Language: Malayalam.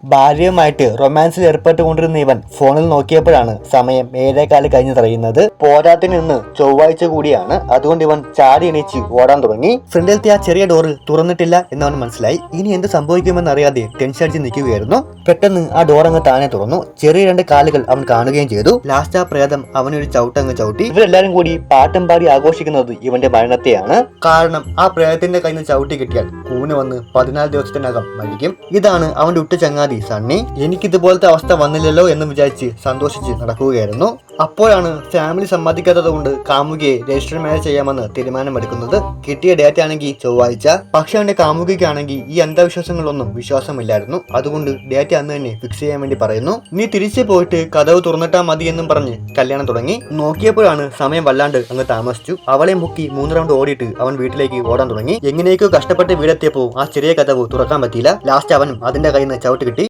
ഭാര്യയുമായിട്ട് റൊമാൻസിൽ ഏർപ്പെട്ടുകൊണ്ടിരുന്ന ഇവൻ ഫോണിൽ നോക്കിയപ്പോഴാണ് സമയം 7:15 കഴിഞ്ഞ് തെളിയുന്നത്. പോരാത്തിന് ഇന്ന് ചൊവ്വാഴ്ച കൂടിയാണ്. അതുകൊണ്ട് ഇവൻ ചാടി എണീച്ച് ഓടാൻ തുടങ്ങി. ഫ്രണ്ടിലത്തെ ആ ചെറിയ ഡോറ് തുറന്നിട്ടില്ല എന്നവൻ മനസ്സിലായി. ഇനി എന്ത് സംഭവിക്കുമെന്ന് അറിയാതെ ടെൻഷൻ അടിച്ച് നിൽക്കുകയായിരുന്നു. പെട്ടെന്ന് ആ ഡോർ അങ്ങ് താനെ തുറന്നു. ചെറിയ 2 കാലുകൾ അവൻ കാണുകയും ചെയ്തു. ലാസ്റ്റ് ആ പ്രേതം അവനൊരു ചവിട്ടങ്ങ് ചവിട്ടി. ഇവരെല്ലാരും കൂടി പാട്ടും പാടി ആഘോഷിക്കുന്നത് ഇവന്റെ മരണത്തെയാണ്. കാരണം ആ പ്രേതത്തിന്റെ കയ്യിൽ നിന്ന് ചവിട്ടി കിട്ടിയാൽ കൂന് വന്ന് 14 ദിവസത്തിനകം മരിക്കും. ഇതാണ് അവന്റെ ഉറ്റ ചങ്ങാതി സണ്ണി. എനിക്കിതുപോലത്തെ അവസ്ഥ വന്നില്ലല്ലോ എന്ന് വിചാരിച്ച് സന്തോഷിച്ച് നടക്കുകയായിരുന്നു. അപ്പോഴാണ് ഫാമിലി സമ്മതിക്കാത്തത് കൊണ്ട് കാമുകിയെ രജിസ്റ്റർ മാരേജ് ചെയ്യാമെന്ന് തീരുമാനമെടുക്കുന്നത്. കിട്ടിയ ഡേറ്റ് ആണെങ്കിൽ ചൊവ്വാഴ്ച. പക്ഷെ അവന്റെ കാമുകിക്കാണെങ്കിൽ ഈ അന്ധവിശ്വാസങ്ങളൊന്നും വിശ്വാസമില്ലായിരുന്നു. അതുകൊണ്ട് ഡേറ്റ് അന്ന് തന്നെ ഫിക്സ് ചെയ്യാൻ വേണ്ടി പറയുന്നു. നീ തിരിച്ചു പോയിട്ട് കഥവ് തുറന്നിട്ടാ മതി എന്നും പറഞ്ഞ് കല്യാണം തുടങ്ങി. നോക്കിയപ്പോഴാണ് സമയം വല്ലാണ്ട് അങ്ങ് താമസിച്ചു. അവളെ മുക്കി 3 റൗണ്ട് ഓടിയിട്ട് അവൻ വീട്ടിലേക്ക് ഓടാൻ തുടങ്ങി. എങ്ങനെയൊക്കെ കഷ്ടപ്പെട്ട് വീടെത്തിയപ്പോൾ ആ ചെറിയ കഥവ് തുറക്കാൻ പറ്റിയില്ല. ലാസ്റ്റ് അവനും അതിന്റെ കയ്യിൽ നിന്ന് ചവിട്ട് കിട്ടി.